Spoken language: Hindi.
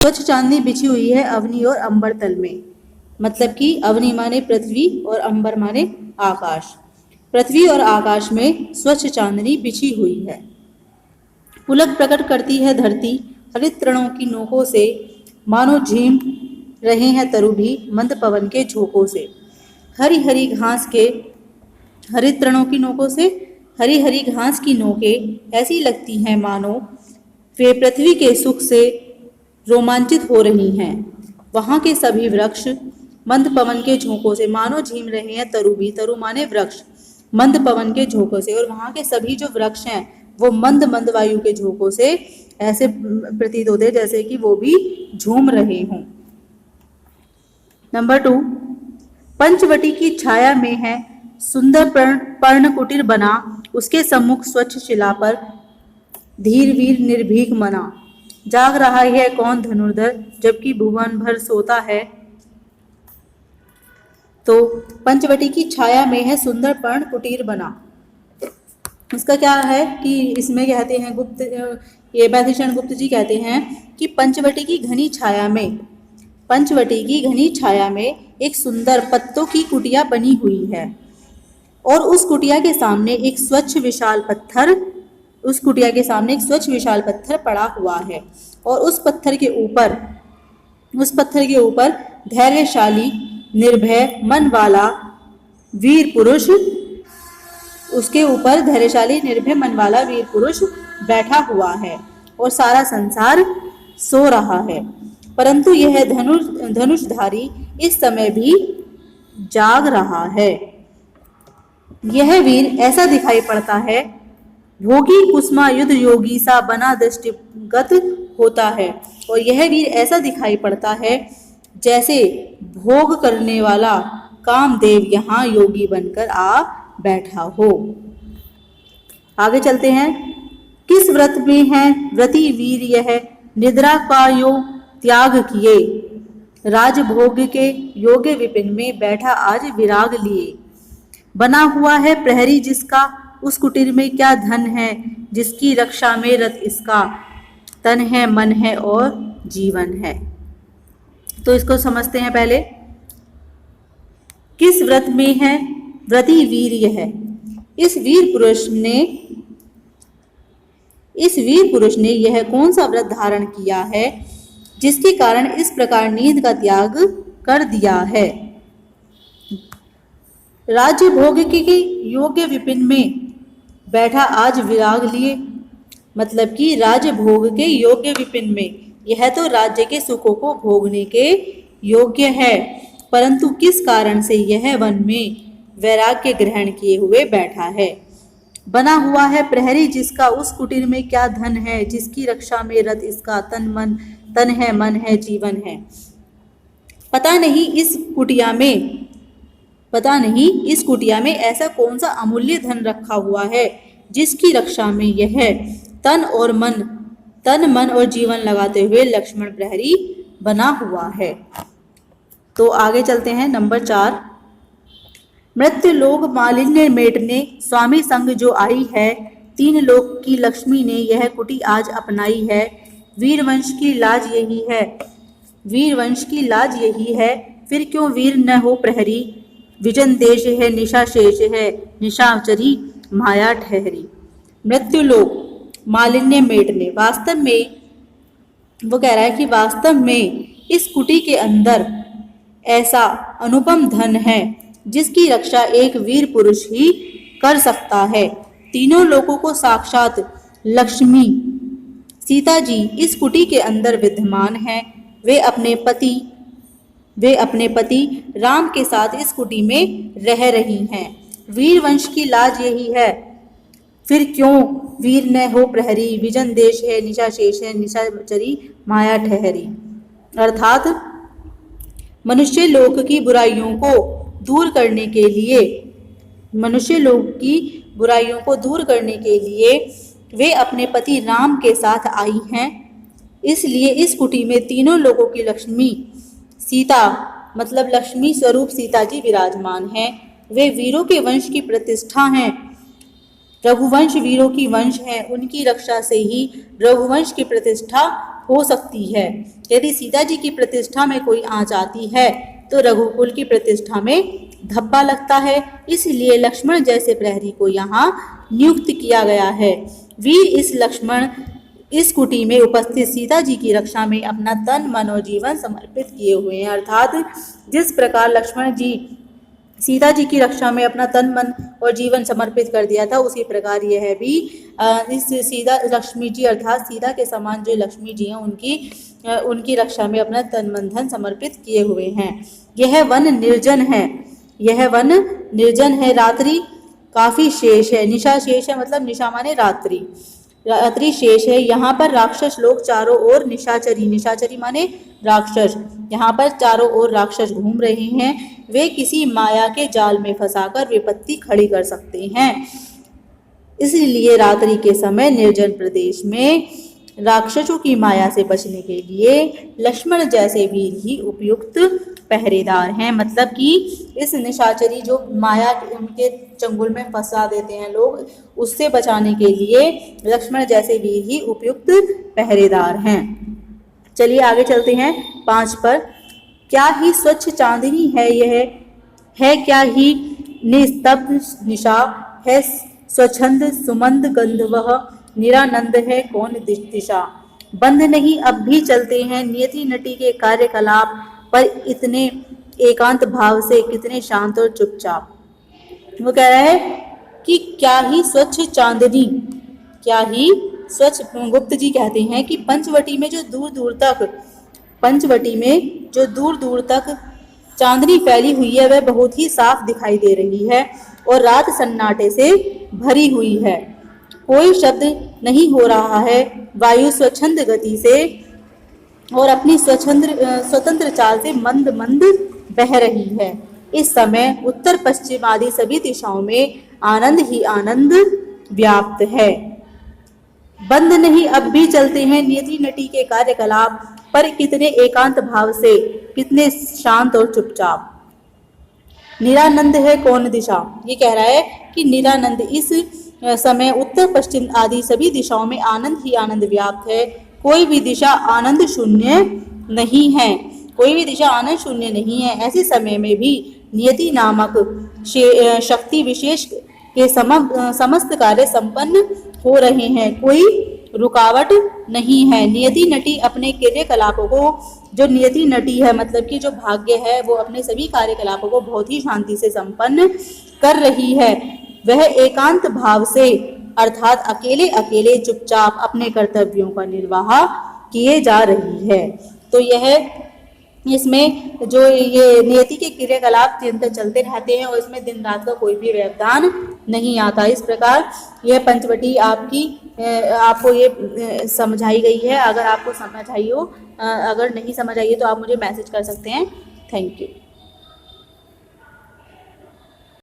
स्वच्छ चांदनी बिछी हुई है अवनी और अंबर तल में। मतलब कि अवनी माने पृथ्वी और अंबर माने आकाश। पृथ्वी और आकाश में स्वच्छ चांदनी बिछी हुई है। पुलक प्रकट करती है धरती हरित तृणों की नोकों से, मानो झीम रहे हैं तरु भी मंद पवन के झोंकों से। हरी हरी घास के हरित तृणों की नोकों से हरी हरी घास की नोकें ऐसी लगती हैं मानो वे पृथ्वी के सुख से रोमांचित हो रही हैं। वहाँ के सभी वृक्ष मंद पवन के झोंकों से मानो झीम रहे हैं तरु भी, तरु माने वृक्ष, मंद पवन के झोंकों से। और वहाँ के सभी जो वृक्ष हैं वो मंद मंद वायु के झोंकों से ऐसे प्रतीत होते जैसे कि वो भी झूम रहे हों। नंबर 2, पंचवटी की छाया में है सुंदर पर्ण कुटीर बना, उसके सम्मुख स्वच्छ शिला पर धीर वीर निर्भीक मना। जाग रहा है कौन धनुर्धर जबकि भुवन भर सोता है। तो पंचवटी की छाया में है सुंदर पर्ण कुटीर बना। इसका क्या है कि इसमें कहते हैं ये बैथिशरण गुप्त जी कहते हैं कि पंचवटी की घनी छाया में एक सुंदर पत्तों की कुटिया बनी हुई है और उस कुटिया के सामने एक स्वच्छ विशाल पत्थर पड़ा हुआ है और उस पत्थर के ऊपर धैर्यशाली निर्भय मन वाला वीर पुरुष बैठा हुआ है और सारा संसार सो रहा है, परंतु यह धनुषधारी इस समय भी जाग रहा है। यह वीर ऐसा दिखाई पड़ता है भोगी कुसुमायुध योगी सा बना दृष्टिगत होता है। और यह वीर ऐसा दिखाई पड़ता है जैसे भोग करने वाला कामदेव यहाँ योगी बनकर आ बैठा हो। आगे चलते हैं। किस व्रत में है व्रती वीर यह निद्रा का यो त्याग किए, राजभोग के योग्य विपिन में बैठा आज विराग लिए। बना हुआ है प्रहरी जिसका उस कुटीर में क्या धन है, जिसकी रक्षा में रत इसका तन है मन है और जीवन है। तो इसको समझते हैं पहले। किस व्रत में है व्रती वीर यह, इस वीर पुरुष ने यह कौन सा व्रत धारण किया है जिसके कारण इस प्रकार नींद का त्याग कर दिया है। राज्य भोग के योग्य विपिन में बैठा आज विराग लिए। मतलब कि राज्य भोग के योग्य विपिन में, यह तो राज्य के सुखों को भोगने के योग्य है, परंतु किस कारण से यह वन में वैराग्य ग्रहण किए हुए बैठा है। बना हुआ है प्रहरी जिसका उस कुटीर में क्या धन है, जिसकी रक्षा में रत इसका तन है मन है जीवन है। पता नहीं इस कुटिया में ऐसा कौन सा अमूल्य धन रखा हुआ है जिसकी रक्षा में यह तन मन और जीवन लगाते हुए लक्ष्मण प्रहरी बना हुआ है। तो आगे चलते हैं। नंबर 4, मृत्यु लोक मालिन्य मेटने स्वामी संग जो आई है, तीन लोक की लक्ष्मी ने यह कुटी आज अपनाई है। वीरवंश की लाज यही है, फिर क्यों वीर न हो प्रहरी। विजन देश है निशा शेष है, निशाचरी माया ठहरी। मृत्यु लोक मालिन्य मेटने, वास्तव में वो कह रहा है कि वास्तव में इस कुटी के अंदर ऐसा अनुपम धन है जिसकी रक्षा एक वीर पुरुष ही कर सकता है। तीनों लोगों को साक्षात लक्ष्मी सीता जी इस कुटी के अंदर विद्यमान हैं। वे अपने पति राम के साथ इस कुटी में रह रही हैं। वीर वंश की लाज यही है, फिर क्यों वीर न हो प्रहरी। विजन देश है निशा शेष है, निशाचरी माया ठहरी। अर्थात मनुष्य लोक की बुराइयों को दूर करने के लिए वे अपने पति राम के साथ आई हैं। इसलिए इस कुटी में तीनों लोगों की लक्ष्मी सीता मतलब लक्ष्मी स्वरूप सीता जी विराजमान हैं। वे वीरों के वंश की प्रतिष्ठा हैं। रघुवंश वीरों की वंश है, उनकी रक्षा से ही रघुवंश की प्रतिष्ठा हो सकती है। यदि सीता जी की प्रतिष्ठा में कोई आँच आती है तो रघुकुल की प्रतिष्ठा में धब्बा लगता है। इसलिए लक्ष्मण जैसे प्रहरी को यहाँ नियुक्त किया गया है। वीर इस लक्ष्मण इस कुटी में उपस्थित सीता जी की रक्षा में अपना तन मन और जीवन समर्पित किए हुए हैं। अर्थात जिस प्रकार लक्ष्मण जी सीता जी की रक्षा में अपना तन मन और जीवन समर्पित कर दिया था, उसी प्रकार यह भी इस सीता लक्ष्मी जी अर्थात सीता के समान जो लक्ष्मी जी हैं उनकी रक्षा में अपना तन मन धन समर्पित किए हुए हैं। यह वन निर्जन है, यह वन निर्जन है, रात्रि काफी शेष है। निशा शेष है मतलब निशा माने रात्रि, रात्रि शेष है। यहाँ पर राक्षस लोग चारों ओर निशाचरी, निशाचरी माने राक्षस, यहाँ पर चारों ओर राक्षस घूम रहे हैं। वे किसी माया के जाल में फंसाकर विपत्ति खड़ी कर सकते हैं। इसलिए रात्रि के समय निर्जन प्रदेश में राक्षसों की माया से बचने के लिए लक्ष्मण जैसे वीर ही उपयुक्त पहरेदार हैं। मतलब कि इस निशाचरी जो माया उनके चंगुल में फंसा देते हैं लोग, उससे बचाने के लिए लक्ष्मण जैसे वीर ही उपयुक्त पहरेदार हैं। चलिए आगे चलते हैं 5 पर। क्या ही स्वच्छ चांदनी है यह, है क्या ही निस्तब्ध निशा, है स्वच्छंद सुमंद गंध, वह निरानंद है कौन दिशा। बंद नहीं अब भी चलते हैं नियति नटी के कार्यकलाप, पर इतने एकांत भाव से कितने शांत और चुपचाप। वो कह रहा है कि क्या ही स्वच्छ चांदनी, क्या ही स्वच्छ, गुप्त जी कहते हैं कि पंचवटी में जो दूर दूर तक चांदनी फैली हुई है वह बहुत ही साफ दिखाई दे रही है और रात सन्नाटे से भरी हुई है। कोई शब्द नहीं हो रहा है, वायु स्वच्छंद गति से और अपनी स्वतंत्र चाल से मंद मंद बह रही है। इस समय उत्तर पश्चिम आदि सभी दिशाओं में आनंद ही आनंद व्याप्त है। बंद नहीं अब भी चलते हैं नियति नटी के कार्यकलाप, पर कितने एकांत भाव से कितने शांत और चुपचाप। निरानंद है कौन दिशा, ये कह रहा है कि निरानंद इस समय उत्तर पश्चिम आदि सभी दिशाओं में आनंद ही आनंद व्याप्त है। कोई भी दिशा आनंद शून्य नहीं है, कोई भी दिशा आनंद शून्य नहीं है। ऐसे समय में भी नियति नामक शक्ति विशेष के समस्त कार्य संपन्न हो रहे हैं, कोई रुकावट नहीं है। नियति नटी अपने क्रियाकलापों को, जो नियति नटी है मतलब कि जो भाग्य है, वो अपने सभी कार्यकलापों को बहुत ही शांति से संपन्न कर रही है। वह एकांत भाव से अर्थात अकेले अकेले चुपचाप अपने कर्तव्यों का निर्वाह किए जा रही है। तो यह इसमें जो ये नियति के क्रियाकलाप निरंतर चलते रहते हैं और इसमें दिन रात का कोई भी व्यवधान नहीं आता। इस प्रकार यह पंचवटी आपको ये समझाई गई है। अगर आपको समझ आई हो, अगर नहीं समझ आई है तो आप मुझे मैसेज कर सकते हैं। Thank you.